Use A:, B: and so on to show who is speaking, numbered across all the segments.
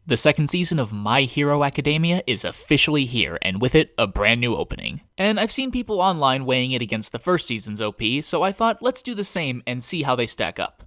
A: The second season of My Hero Academia is officially here, and with it, a brand new opening. And I've seen people online weighing it against the first season's OP, so I thought let's do the same and see how they stack up.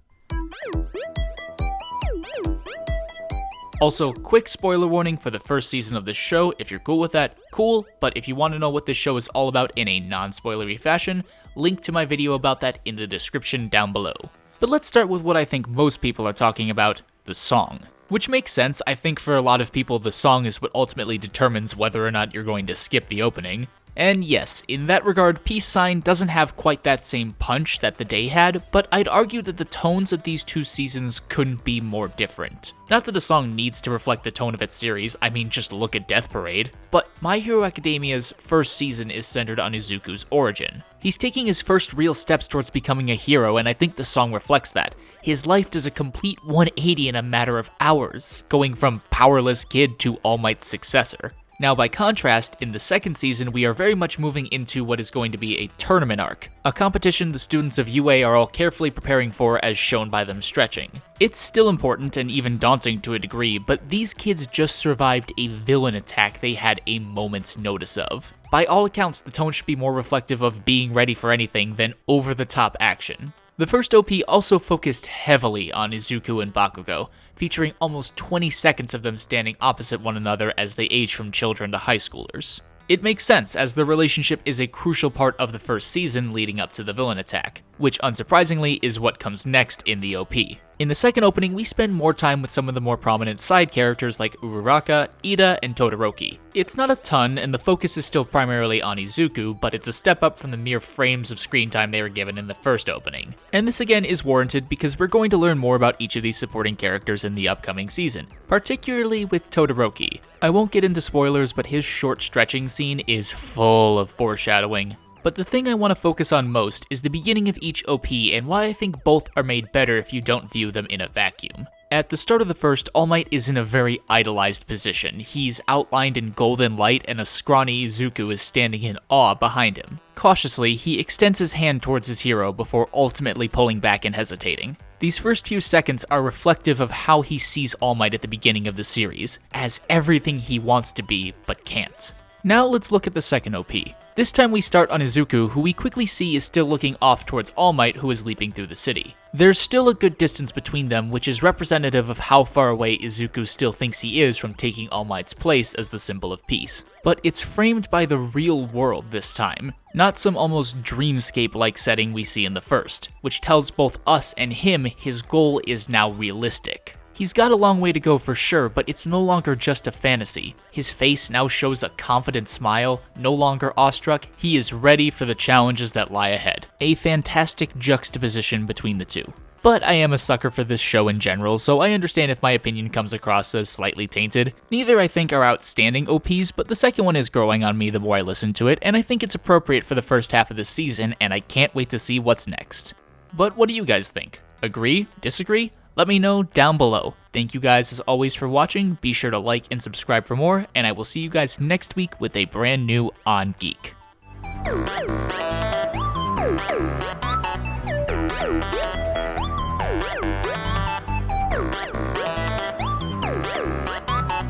A: Also, quick spoiler warning for the first season of this show. If you're cool with that, cool, but if you want to know what this show is all about in a non-spoilery fashion, link to my video about that in the description down below. But let's start with what I think most people are talking about, the song. Which makes sense. I think for a lot of people, the song is what ultimately determines whether or not you're going to skip the opening. And yes, in that regard, Peace Sign doesn't have quite that same punch that The Day had, but I'd argue that the tones of these two seasons couldn't be more different. Not that the song needs to reflect the tone of its series, I mean just look at Death Parade, but My Hero Academia's first season is centered on Izuku's origin. He's taking his first real steps towards becoming a hero, and I think the song reflects that. His life does a complete 180 in a matter of hours, going from powerless kid to All Might's successor. Now, by contrast, in the second season, we are very much moving into what is going to be a tournament arc, a competition the students of UA are all carefully preparing for as shown by them stretching. It's still important and even daunting to a degree, but these kids just survived a villain attack they had a moment's notice of. By all accounts, the tone should be more reflective of being ready for anything than over-the-top action. The first OP also focused heavily on Izuku and Bakugo, featuring almost 20 seconds of them standing opposite one another as they age from children to high schoolers. It makes sense, as the relationship is a crucial part of the first season leading up to the villain attack, which unsurprisingly is what comes next in the OP. In the second opening, we spend more time with some of the more prominent side characters like Uraraka, Ida, and Todoroki. It's not a ton, and the focus is still primarily on Izuku, but it's a step up from the mere frames of screen time they were given in the first opening. And this again is warranted because we're going to learn more about each of these supporting characters in the upcoming season, particularly with Todoroki. I won't get into spoilers, but his short stretching scene is full of foreshadowing. But the thing I want to focus on most is the beginning of each OP and why I think both are made better if you don't view them in a vacuum. At the start of the first, All Might is in a very idolized position. He's outlined in golden light and a scrawny Izuku is standing in awe behind him. Cautiously, he extends his hand towards his hero before ultimately pulling back and hesitating. These first few seconds are reflective of how he sees All Might at the beginning of the series, as everything he wants to be but can't. Now let's look at the second OP. This time we start on Izuku, who we quickly see is still looking off towards All Might, who is leaping through the city. There's still a good distance between them, which is representative of how far away Izuku still thinks he is from taking All Might's place as the symbol of peace. But it's framed by the real world this time, not some almost dreamscape-like setting we see in the first, which tells both us and him his goal is now realistic. He's got a long way to go for sure, but it's no longer just a fantasy. His face now shows a confident smile, no longer awestruck. He is ready for the challenges that lie ahead. A fantastic juxtaposition between the two. But I am a sucker for this show in general, so I understand if my opinion comes across as slightly tainted. Neither I think are outstanding OPs, but the second one is growing on me the more I listen to it, and I think it's appropriate for the first half of the season, and I can't wait to see what's next. But what do you guys think? Agree? Disagree? Let me know down below. Thank you guys as always for watching. Be sure to like and subscribe for more, and I will see you guys next week with a brand new On Geek.